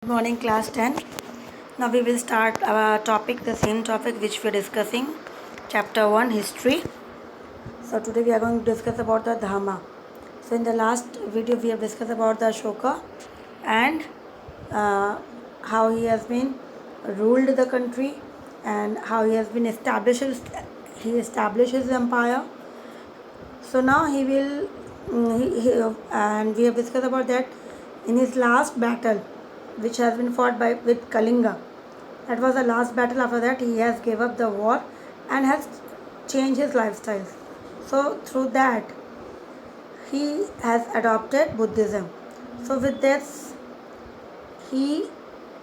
Good morning, class 10. Now we will start our topic, the same topic which we are discussing, chapter 1, history. So today we are going to discuss about the Dhamma. So in the last video we have discussed about the Ashoka and how he has been ruled the country and how he has been established his empire. So now he will and we have discussed about that in his last battle, which has been fought with Kalinga. That was the last battle. After that, he has gave up the war and has changed his lifestyle. So through that, he has adopted Buddhism. So with this, he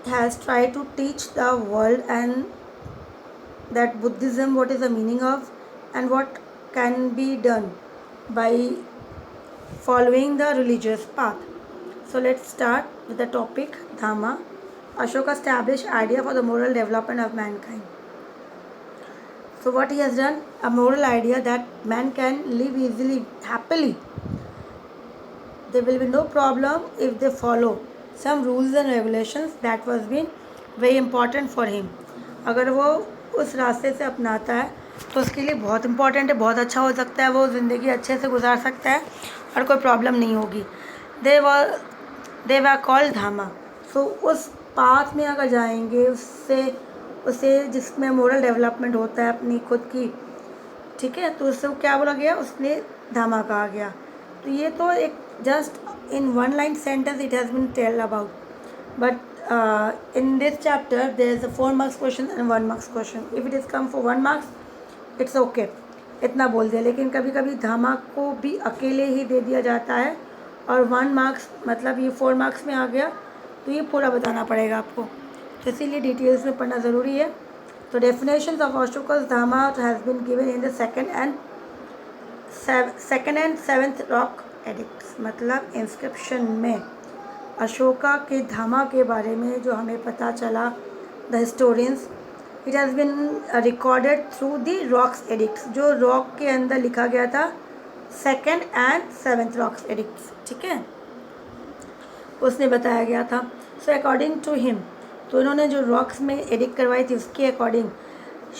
has tried to teach the world and that Buddhism, what is the meaning of and what can be done by following the religious path. So let's start with the topic Dhamma. Ashoka established idea for the moral development of mankind. So what he has done, a moral idea that man can live easily, happily. There will be no problem if they follow some rules and regulations that was been very important for him. अगर वो उस रास्ते से अपनाता है तो उसके लिए बहुत इम्पॉर्टेंट है, बहुत अच्छा हो सकता है, वो ज़िंदगी अच्छे से गुजार सकता है और कोई प्रॉब्लम नहीं होगी. दे वर कॉल्ड धामा. सो उस पाथ में अगर जाएंगे उसे जिसमें मोरल डेवलपमेंट होता है अपनी खुद की, ठीक है, तो उससे क्या बोला गया, उसने धामा कहा गया. तो ये तो एक just in one line sentence it has been tell about, but in this chapter there is a 4 marks question and 1 marks question. If it is come for 1 marks it's okay, इतना बोल दिया. लेकिन कभी कभी धामा को भी अकेले ही दे दिया जाता है और 1 मार्क्स मतलब ये 4 मार्क्स में आ गया तो ये पूरा बताना पड़ेगा आपको, तो इसीलिए डिटेल्स में पढ़ना ज़रूरी है. तो definition of Ashoka's dhamma has been given in the second and seventh rock edicts. मतलब इंस्क्रिप्शन में अशोका के धामा के बारे में जो हमें पता चला, the historians, it has been recorded through the rocks addicts, जो रॉक के अंदर लिखा गया था second and seventh rocks addicts, ठीक है, उसने बताया गया था. सो अकॉर्डिंग टू हिम, तो इन्होंने जो रॉक्स में एडिक्ट करवाई थी उसके according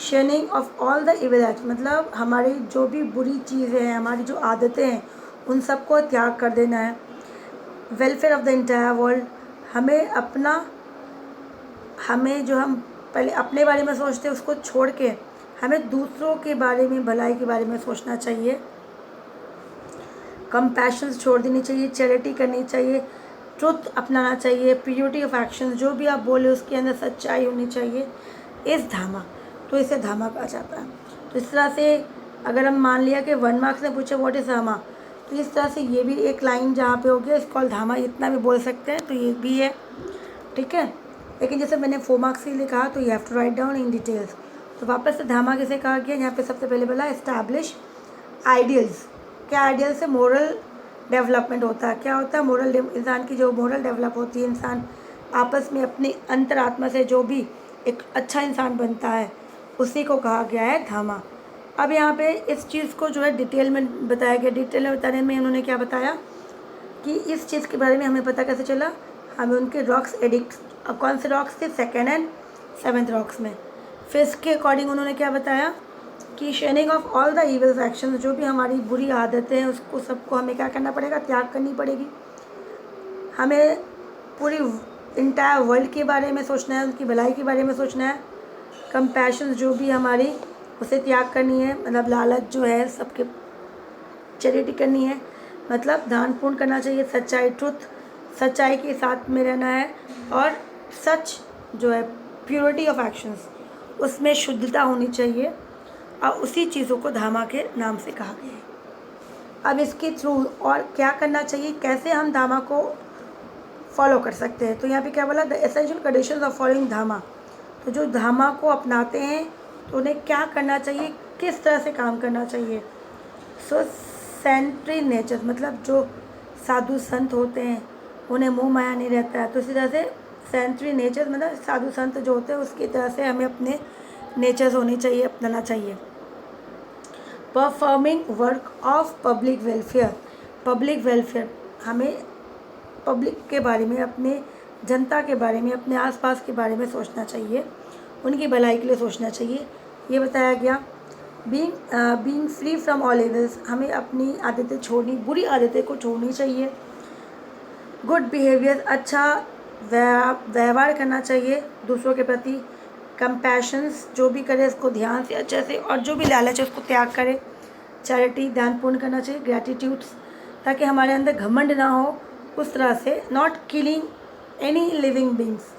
शनिंग of all the evil act, मतलब हमारी जो भी बुरी चीज़ें हैं, हमारी जो आदतें हैं, उन सबको त्याग कर देना है. Welfare of the entire world, हमें जो हम पहले अपने बारे में सोचते हैं उसको छोड़ के हमें दूसरों के बारे में, भलाई के बारे में सोचना चाहिए. कंपैशन छोड़ देनी चाहिए, चैरिटी करनी चाहिए, ट्रुथ अपनाना चाहिए, प्योरिटी ऑफ एक्शन, जो भी आप बोले उसके अंदर सच्चाई होनी चाहिए. इस धामा, तो इसे धामा कहा जाता है. तो इस तरह से अगर हम मान लिया कि 1 मार्क्स ने पूछे व्हाट इज़ धामा, तो इस तरह से ये भी एक लाइन जहाँ पे हो गया इस कॉल धामा, इतना भी बोल सकते हैं, तो ये भी है, ठीक है. लेकिन जैसे मैंने 4 मार्क्स के लिए कहा तो you have to write down in details. तो वापस से धामा किसे कहा गया, यहाँ पे सबसे पहले बोला एस्टैब्लिश आइडियल्स. क्या आइडियल से मोरल डेवलपमेंट होता है, क्या होता है मोरल, इंसान की जो मोरल डेवलप होती है, इंसान आपस में अपनी अंतरात्मा से जो भी एक अच्छा इंसान बनता है, उसी को कहा गया है धामा. अब यहाँ पे इस चीज़ को जो है डिटेल में बताया गया. डिटेल में बताने में उन्होंने क्या बताया कि इस चीज़ के बारे में हमें पता कैसे चला, हमें उनके रॉक्स एडिक्ट, अब कौन से रॉक्स थे, सेकेंड एंड सेवेंथ रॉक्स में. फिर इसके अकॉर्डिंग उन्होंने क्या बताया कि shunning of all the evils actions, जो भी हमारी बुरी आदतें हैं उसको सबको हमें क्या करना पड़ेगा, त्याग करनी पड़ेगी. हमें पूरी इंटायर वर्ल्ड के बारे में सोचना है, उनकी भलाई के बारे में सोचना है. कंपैशन, जो भी हमारी, उसे त्याग करनी है, मतलब लालच जो है सबके, चैरिटी करनी है, मतलब दान पुण्य करना चाहिए, सच्चाई, ट्रुथ, सच्चाई के साथ में रहना है, और सच जो है प्योरिटी ऑफ एक्शंस, उसमें शुद्धता होनी चाहिए, और उसी चीज़ों को धामा के नाम से कहा गया है. अब इसके थ्रू और क्या करना चाहिए, कैसे हम धामा को फॉलो कर सकते हैं, तो यहाँ पे क्या बोला, the essential conditions of following धामा. तो जो धामा को अपनाते हैं तो उन्हें क्या करना चाहिए, किस तरह से काम करना चाहिए. सो सेंट्री नेचर, मतलब जो साधु संत होते हैं उन्हें मोह माया नहीं रहता है, तो इसी तरह से सेंट्री नेचर मतलब साधु संत जो होते हैं उसकी तरह से हमें अपने नेचर्स होनी चाहिए, अपनाना चाहिए. Performing work of public welfare, हमें पब्लिक के बारे में, अपने जनता के बारे में, अपने आसपास के बारे में सोचना चाहिए, उनकी भलाई के लिए सोचना चाहिए, ये बताया गया। Being free from all evils, हमें अपनी आदतें छोड़नी, बुरी आदतें को छोड़नी चाहिए। गुड बिहेवियर, अच्छा व्यवहार करना चाहिए दूसरों के प्रति। कंपैशंस, जो भी करे उसको ध्यान से अच्छे से, और जो भी लालच है उसको त्याग करे। चैरिटी, दान पुण्य करना चाहिए। ग्रैटिट्यूड्स, ताकि हमारे अंदर घमंड ना हो उस तरह से। Not killing any living beings,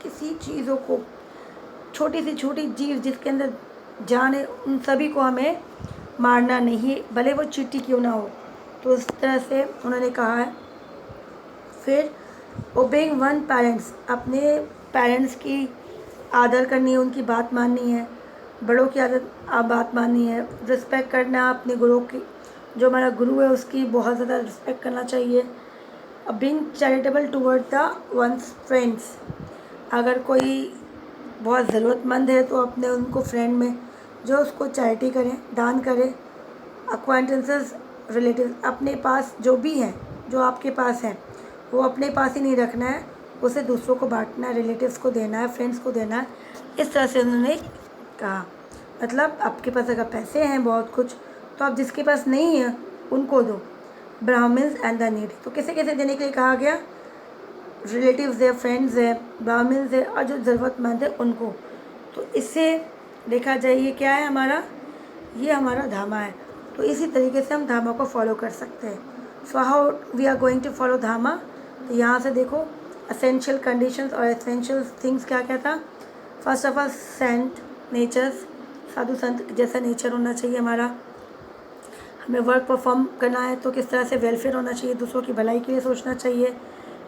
किसी चीज़ों को, छोटी सी छोटी जीव जिसके अंदर जान है, उन सभी को हमें मारना नहीं, भले वो चींटी क्यों ना हो। तो इस तरह से उन्होंने कहा है। फिर ओबेइंग वन पेरेंट्स, अपने पेरेंट्स की आदर करनी है, उनकी बात माननी है, बड़ों की बात माननी है। रिस्पेक्ट करना अपने गुरु की, जो हमारा गुरु है उसकी बहुत ज़्यादा रिस्पेक्ट करना चाहिए। Being charitable toward the ones friends, अगर कोई बहुत ज़रूरतमंद है तो अपने उनको फ्रेंड में जो उसको चैरिटी करें, दान करें। अक्वाइंटेंसेस, रिलेटिव, अपने पास जो भी है, जो आपके पास है वो अपने पास ही नहीं रखना है, उसे दूसरों को बांटना है, रिलेटिव्स को देना है, फ्रेंड्स को देना है। इस तरह से उन्होंने कहा। मतलब आपके पास अगर पैसे हैं बहुत कुछ, तो आप जिसके पास नहीं है उनको दो। ब्राह्मण्स एंड द नीडी, तो किसे किसे देने के लिए कहा गया? रिलेटिव्स है, फ्रेंड्स है, ब्राह्मण्स है, और जो ज़रूरतमंद है उनको। तो इससे देखा जाए ये क्या है हमारा, ये हमारा धामा है। तो इसी तरीके से हम धामा को फॉलो कर सकते हैं। So how we are going to follow dhamma? तो यहाँ से देखो एसेंशियल कंडीशंस और एसेंशियल थिंग्स क्या क्या था। First of all saint natures, साधु संत जैसा नेचर होना चाहिए हमारा। हमें वर्क परफॉर्म करना है तो किस तरह से वेलफेयर होना चाहिए, दूसरों की भलाई के लिए सोचना चाहिए।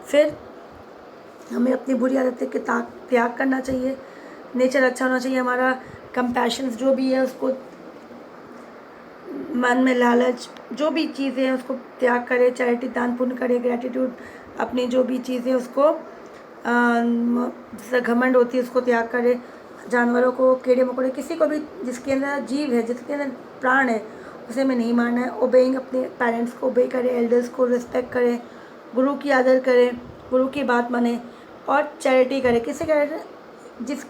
फिर हमें अपनी बुरी आदतें के त्याग करना चाहिए। नेचर अच्छा होना चाहिए हमारा। कंपैशंस जो भी है उसको, मन में लालच, जो भी चीज़ें हैं उसको त्याग करें। चैरिटी, दान पुण्य करें। ग्रैटिट्यूड, अपनी जो भी चीज़ें उसको जैसे घमंड होती है उसको त्याग करें। जानवरों को, कीड़े मकोड़े, किसी को भी जिसके अंदर जीव है, जिसके अंदर प्राण है, उसे हमें नहीं मारना है। ओबेइंग, अपने पेरेंट्स को ओबे करें, एल्डर्स को रिस्पेक्ट करें, गुरु की आदर करें, गुरु की बात माने, और चैरिटी करें। किसे करें? जिस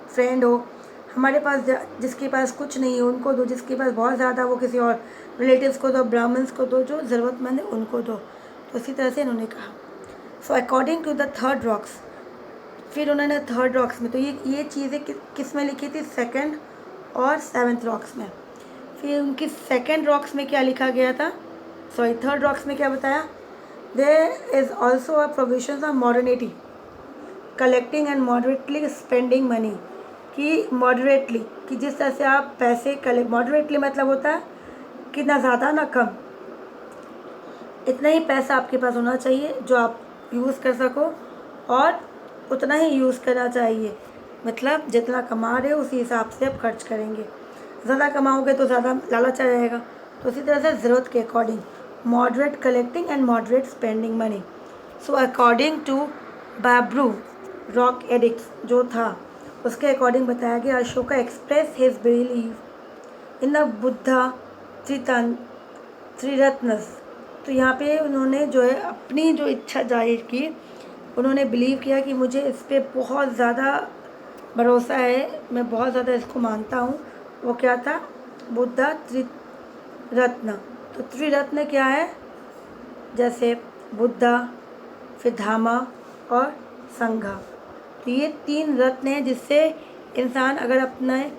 फ्रेंड हो हमारे पास, जिसके पास कुछ नहीं है उनको दो, जिसके पास बहुत ज़्यादा वो किसी और रिलेटिव्स को दो, ब्राह्मण्स को दो, जो ज़रूरतमंद है उनको दो। तो इसी तरह से इन्होंने कहा। So according to the third rocks, फिर उन्होंने थर्ड रॉक्स में, तो ये चीज़ें किस में लिखी थी? सेकंड और सेवन्थ रॉक्स में। फिर उनकी सेकंड रॉक्स में क्या लिखा गया था? सॉरी, थर्ड रॉक्स में क्या बताया? There is also a provision of modernity, collecting and moderately spending money, कि मॉडरेटली, कि जिस तरह से आप पैसे कलेक्ट, मॉडरेटली मतलब होता है कि ना ज़्यादा ना कम, इतना ही पैसा आपके पास होना चाहिए जो आप यूज़ कर सको, और उतना ही यूज़ करना चाहिए। मतलब जितना कमा रहे हो उसी हिसाब से आप खर्च करेंगे। ज़्यादा कमाओगे तो ज़्यादा लालच आ जाएगा। तो इसी तरह से ज़रूरत के according moderate collecting and moderate spending money. So according to Bhabru rock edicts जो था, उसके अकॉर्डिंग बताया गया, Ashoka express his believe in the Buddha त्रिरत्नस। तो यहाँ पे उन्होंने जो है अपनी जो इच्छा जाहिर की, उन्होंने बिलीव किया कि मुझे इस पर बहुत ज़्यादा भरोसा है, मैं बहुत ज़्यादा इसको मानता हूँ। वो क्या था? बुद्धा त्रिरत्न। तो त्रिरत्न क्या है? जैसे बुद्धा, फिर धामा और संघा। तो ये 3 रत्न हैं जिससे इंसान अगर अपने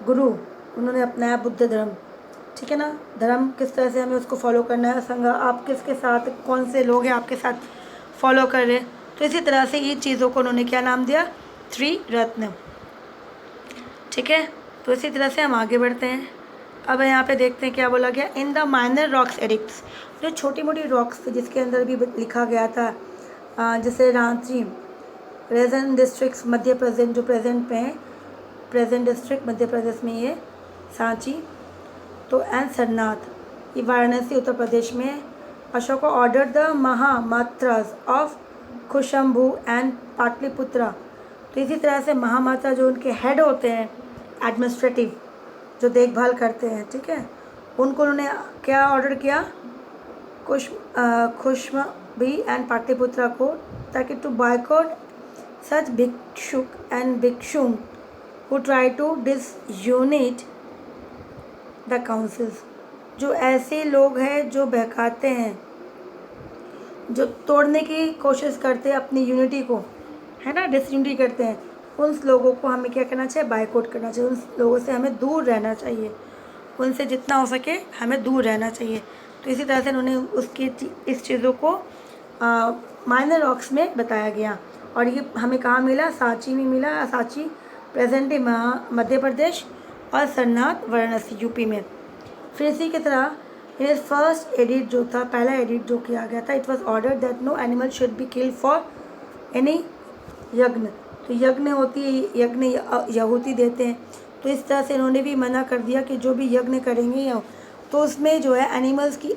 गुरु, उन्होंने अपनाया बुद्ध धर्म, ठीक है ना, धर्म किस तरह से हमें उसको फॉलो करना है। संघ, आप किसके साथ, कौन से लोग हैं आपके साथ फॉलो कर रहे हैं। तो इसी तरह से ये चीज़ों को उन्होंने क्या नाम दिया? त्रिरत्न। ठीक है, तो इसी तरह से हम आगे बढ़ते हैं। अब यहाँ पे देखते हैं क्या बोला गया। In the minor rocks addicts, जो छोटी मोटी रॉक्स थी जिसके अंदर भी लिखा गया था, जैसे रांची प्रेजेंट डिस्ट्रिक्ट मध्य प्रदेश, जो प्रेजेंट पे हैं, प्रेजेंट डिस्ट्रिक्ट मध्य प्रदेश में ये सांची, तो एंड सरनाथ, ये वाराणसी उत्तर प्रदेश में है। Ashoka order the mahamatras of Kaushambi and Pataliputra. तो इसी तरह से महामात्रा जो उनके हेड होते हैं एडमिनिस्ट्रेटिव, जो देखभाल करते हैं, ठीक है, उनको उन्होंने क्या ऑर्डर किया? भी एंड पाटलिपुत्रा को, ताकि to boycott such bhikshuk and bhikshuni who try to disunite the councils, जो ऐसे लोग हैं जो बहकाते हैं, जो तोड़ने की कोशिश करते हैं अपनी यूनिटी को, है ना, डिसयूनिटी करते हैं, उन लोगों को हमें क्या करना चाहिए, बायकॉट करना चाहिए। उन लोगों से हमें दूर रहना चाहिए, उनसे जितना हो सके हमें दूर रहना चाहिए। तो इसी तरह से उन्होंने उसकी इस चीज़ों को माइनर रॉक्स में बताया गया। और ये हमें कहाँ मिला, सांची में मिला। सांची प्रेजेंटली मध्य प्रदेश और सरनाथ वाराणसी यूपी में। फिर इसी की तरह ये फर्स्ट एडिट जो था, पहला एडिट जो किया गया था, it was order that no animal should be killed for any yajna. तो यज्ञ होती है, यज्ञ यहूती देते हैं, तो इस तरह से इन्होंने भी मना कर दिया कि जो भी यज्ञ करेंगे तो उसमें जो है एनिमल्स की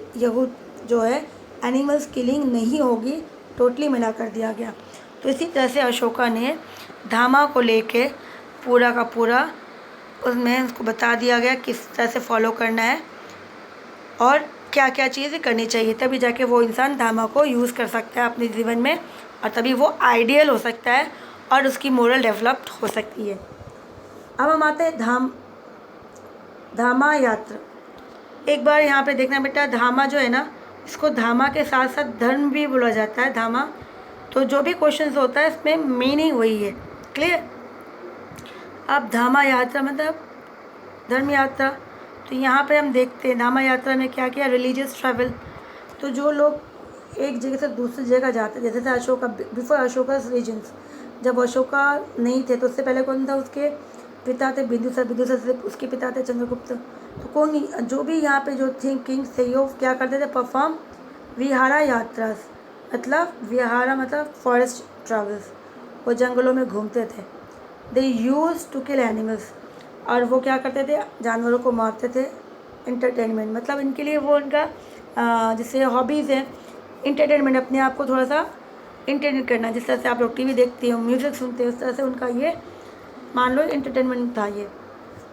जो है एनिमल्स किलिंग नहीं होगी, टोटली मना कर दिया गया। तो इसी तरह से अशोका ने धामा को लेके पूरा का पूरा उसमें उसको बता दिया गया किस तरह से फॉलो करना है और क्या क्या चीज़ें करनी चाहिए, तभी जाके वो इंसान धामा को यूज़ कर सकता है अपने जीवन में, और तभी वो आइडियल हो सकता है और उसकी मोरल डेवलप्ड हो सकती है। अब हम आते हैं धामा यात्रा। एक बार यहाँ पे देखना बेटा, धामा जो है ना, इसको धामा के साथ साथ धर्म भी बोला जाता है, धामा। तो जो भी क्वेश्चंस होता है इसमें मीनिंग वही है, क्लियर। अब धामा यात्रा मतलब धर्म यात्रा। तो यहाँ पे हम देखते हैं धामा यात्रा में क्या किया, रिलीजियस ट्रैवल। तो जो लोग एक जगह से दूसरी जगह जाते, जैसे था अशोका, बिफोर अशोकास रीजन्स, जब अशोका नहीं थे तो उससे पहले कौन था, उसके पिता थे बिंदुसार, बिंदुसार से उसके पिता थे चंद्रगुप्त। तो कौन, जो भी यहाँ पे जो थे किंग्स थे, वो क्या करते थे, परफॉर्म विहारा यात्रा, मतलब विहारा मतलब फॉरेस्ट ट्रैवल्स, वो जंगलों में घूमते थे। दे यूज टू किल एनिमल्स, और वो क्या करते थे, जानवरों को मारते थे। इंटरटेनमेंट मतलब इनके लिए वो उनका जैसे हॉबीज़ है, इंटरटेनमेंट, अपने आप को थोड़ा सा इंटरटेन करना। जिस तरह से आप लोग टीवी देखते हो, म्यूज़िक सुनते हो, उस तरह से उनका ये मान लो इंटरटेनमेंट था ये।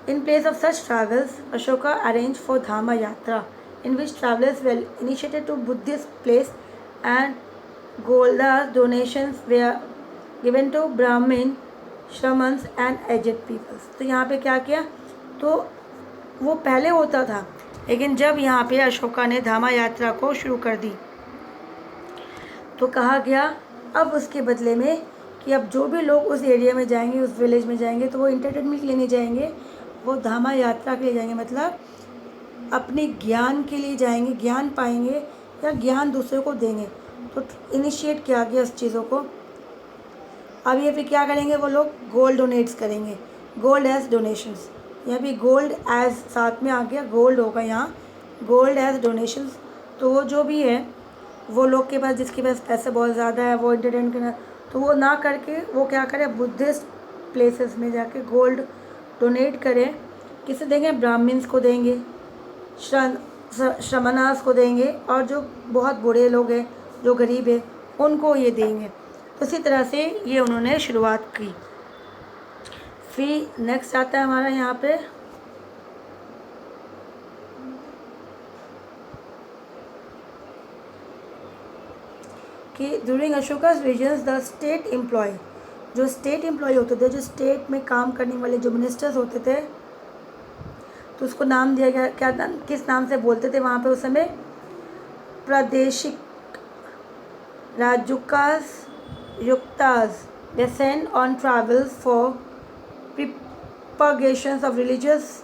In place of such travels Ashoka arrange for dhamma yatra, in which travellers well initiated to Buddhist place and golds donations were given to Brahmin, shramans and aged peoples. तो यहाँ पे क्या किया, तो वो पहले होता था, लेकिन जब यहाँ पे अशोका ने धामा यात्रा को शुरू कर दी तो कहा गया अब उसके बदले में कि अब जो भी लोग उस एरिया में जाएंगे, उस विलेज में जाएंगे, तो वो इंटरटेनमेंट के लिए नहीं जाएंगे, वो धामा यात्रा के लिए जाएंगे, मतलब अपने ज्ञान के लिए जाएंगे, ज्ञान पाएंगे या ज्ञान दूसरे को देंगे। तो इनिशिएट किया गया उस चीज़ों को। अब ये फिर क्या करेंगे, वो लोग गोल्ड डोनेट्स करेंगे, गोल्ड एज डोनेशंस। यहाँ भी गोल्ड एज साथ में आ गया, गोल्ड होगा यहाँ, गोल्ड एज डोनेशंस। तो वो जो भी है, वो लोग के पास जिसके पास पैसे बहुत ज़्यादा है, वो इंटरटेन करना, तो वो ना करके वो क्या करें, बुद्धिस्ट प्लेसेस में जाके गोल्ड डोनेट करें। किसे देंगे, ब्राह्मण्स को देंगे, श्रमणास को देंगे, और जो बहुत बूढ़े लोग हैं, जो गरीब है, उनको ये देंगे। तो इसी तरह से ये उन्होंने शुरुआत की। फिर नेक्स्ट आता है हमारा यहाँ पे कि during Ashoka's regions the state employ, जो स्टेट एम्प्लॉय होते थे, जो स्टेट में काम करने वाले जो मिनिस्टर्स होते थे, तो उसको नाम दिया गया, क्या नाम, किस नाम से बोलते थे वहाँ पे उस समय, प्रादेशिक राजुकास युक्तास। They send on travels for propagations of religious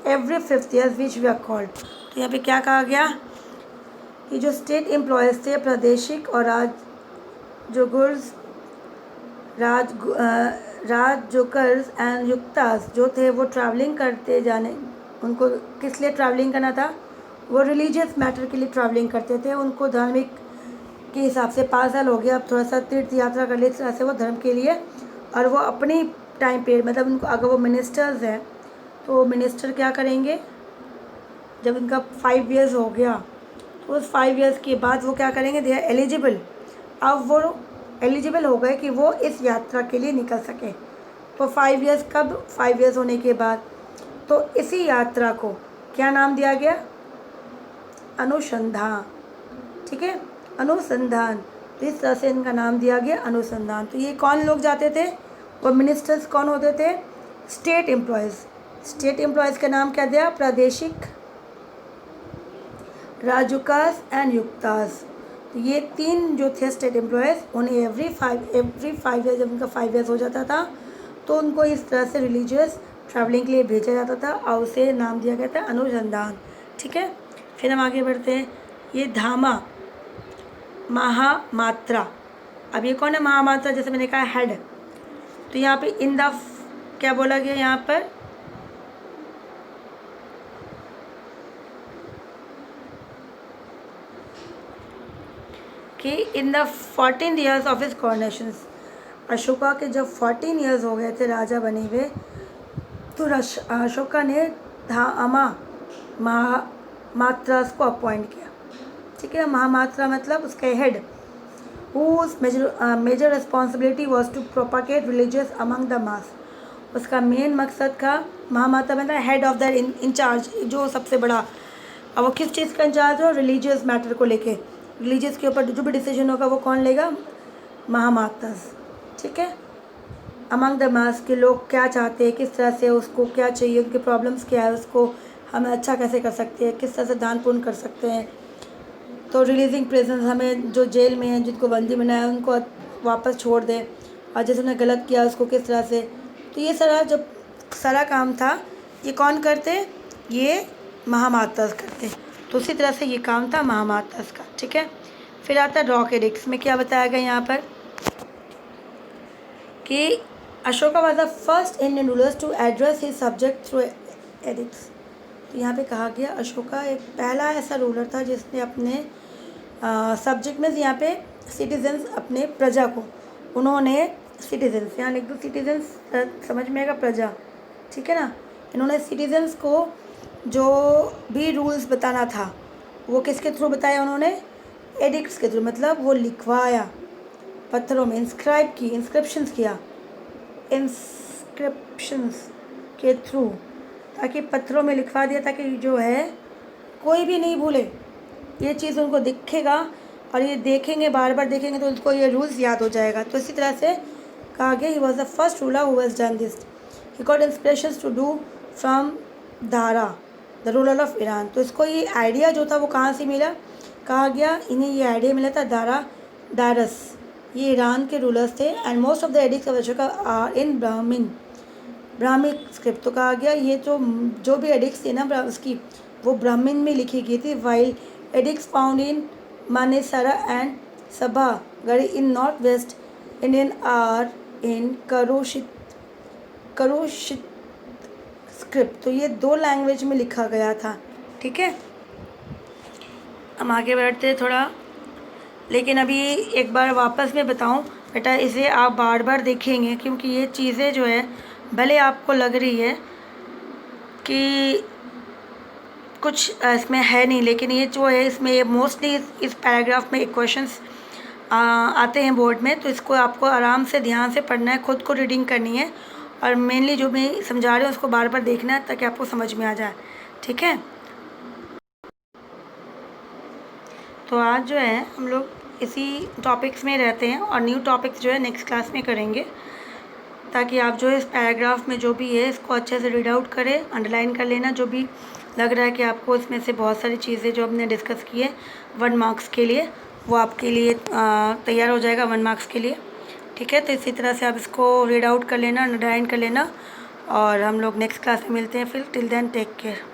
every 5 years which we are called. तो यहाँ पे क्या कहा गया कि जो स्टेट एम्प्लॉयज़ थे, प्रादेशिक और राजजुकर्स एंड युक्तास जो थे, वो ट्रैवलिंग करते जाने, उनको किस लिए ट्रैवलिंग करना था, वो रिलीजियस मैटर के लिए ट्रैवलिंग करते थे। उनको धार्मिक के हिसाब से 5 साल हो गया, अब थोड़ा सा तीर्थ यात्रा कर ले, इस तरह से वो धर्म के लिए, और वो अपनी टाइम पीरियड, मतलब उनको, अगर वो मिनिस्टर्स हैं तो मिनिस्टर क्या करेंगे, जब उनका 5 years हो गया तो उस 5 years के बाद वो क्या करेंगे, दे आर एलिजिबल। अब वो एलिजिबल हो गए कि वो इस यात्रा के लिए निकल सके। तो 5 years कब, 5 years होने के बाद। तो इसी यात्रा को क्या नाम दिया गया, अनुसंधान, ठीक है, अनुसंधान, तो इस तरह से इनका नाम दिया गया अनुसंधान। तो ये कौन लोग जाते थे, वो मिनिस्टर्स कौन होते थे, स्टेट एम्प्लॉयज़। स्टेट एम्प्लॉयज़ का नाम क्या दिया, प्रादेशिक, राजुकास एंड युक्तास। तो ये 3 जो थे स्टेट एम्प्लॉयज़, उन्हें एवरी 5 ईयर, जब उनका 5 ईयर्स हो जाता था तो उनको इस तरह से रिलीजियस ट्रैवलिंग के लिए भेजा जाता था और उसे नाम दिया गया था अनुसंधान। ठीक है, फिर हम आगे बढ़ते हैं। ये धामा, महामात्रा। अब ये कौन है महामात्रा, जैसे मैंने कहा हेड, तो यहाँ पे इन द क्या बोला गया यहाँ पर, कि in the 14 years of his coronation, Ashoka के जब 14 ईयर्स हो गए थे राजा बने हुए, तो अशोका ने धामा महामात्रास को अपॉइंट किया। ठीक है, महामात्रा मतलब उसके head, whose major responsibility was to propagate religious among the mass। उसका मेन मकसद था, महामात्रा मतलब हेड ऑफ द इंचार्ज, जो सबसे बड़ा। अब वो किस चीज़ का इंचार्ज हो, रिलीजियस मैटर को लेके, रिलीजियस के ऊपर जो भी डिसीजन होगा वो कौन लेगा, महामात्रास। ठीक है, अमंग द मास के लोग क्या चाहते हैं, किस तरह से उसको क्या चाहिए, उनके प्रॉब्लम्स क्या है, उसको हम अच्छा कैसे कर सकते हैं, किस तरह से दान पुण्य कर सकते हैं। तो रिलीजिंग प्रिजनर्स, हमें जो जेल में हैं, जिनको बंदी बनाया उनको वापस छोड़ दें, और जैसे उन्हें गलत किया उसको किस तरह से। तो ये सारा काम था, ये कौन करते, ये महामात्रास करते। तो उसी तरह से ये काम था महामात्रास का। ठीक है, फिर आता है रॉक एडिक्ट्स में क्या बताया गया यहाँ पर, कि Ashoka was the first Indian rulers to address his subject through edicts. तो यहाँ पे कहा गया अशोका एक पहला ऐसा रूलर था जिसने अपने सब्जेक्ट में, यहाँ पे सिटीजन्स, अपने प्रजा को, उन्होंने सिटीजन्स, यहाँ लिख दो सिटीजन्स, समझ में आएगा, प्रजा। ठीक है ना, इन्होंने सिटीजन्स को जो भी रूल्स बताना था वो किसके थ्रू बताया, उन्होंने एडिक्ट्स के थ्रू, मतलब वो लिखवाया पत्थरों में, इंस्क्रिप्शंस किया, इंस्क्रिप्शंस के थ्रू, ताकि पत्थरों में लिखवा दिया, ताकि जो है कोई भी नहीं भूले, ये चीज़ उनको दिखेगा और ये देखेंगे, बार बार देखेंगे तो उनको ये रूल्स याद हो जाएगा। तो इसी तरह से कहा गया, he was the first ruler who has done this, he got inspirations to do from Dara the ruler of Iran. तो इसको ये आइडिया जो था वो कहाँ से मिला, कहा गया इन्हें ये आइडिया मिला था दारस, ये ईरान के रूलर्स थे। And most of the edicts of Ashoka are in Brahmic script. तो कहा गया ये जो भी एडिक्ट्स थी ना उसकी, वो ब्राह्मण में लिखी गई थी, while edicts found in Mansehra and सभागढ़ी in north west Indian are in Kharosthi script. तो ये 2 लैंग्वेज में लिखा गया था। ठीक है, हम आगे बढ़ते हैं थोड़ा, लेकिन अभी एक बार वापस मैं बताऊं बेटा, इसे आप बार बार देखेंगे, क्योंकि ये चीज़ें जो है भले आपको लग रही है कि कुछ इसमें है नहीं, लेकिन ये जो है इसमें मोस्टली इस पैराग्राफ में एक क्वेश्चंस आते हैं बोर्ड में, तो इसको आपको आराम से ध्यान से पढ़ना है, खुद को रीडिंग करनी है, और मेनली जो मैं समझा रही हूँ उसको बार बार देखना है ताकि आपको समझ में आ जाए। ठीक है, तो आज जो है हम लोग इसी टॉपिक्स में रहते हैं और न्यू टॉपिक्स जो है नेक्स्ट क्लास में करेंगे, ताकि आप जो है इस पैराग्राफ में जो भी है इसको अच्छे से रीड आउट करें, अंडरलाइन कर लेना, जो भी लग रहा है कि आपको इसमें से बहुत सारी चीज़ें जो हमने डिस्कस की है 1 मार्क्स के लिए, वो आपके लिए तैयार हो जाएगा 1 मार्क्स के लिए। ठीक है, तो इसी तरह से आप इसको रीड आउट कर लेना, अंडरलाइन कर लेना, और हम लोग नेक्स्ट क्लास में मिलते हैं फिर। Till then take care.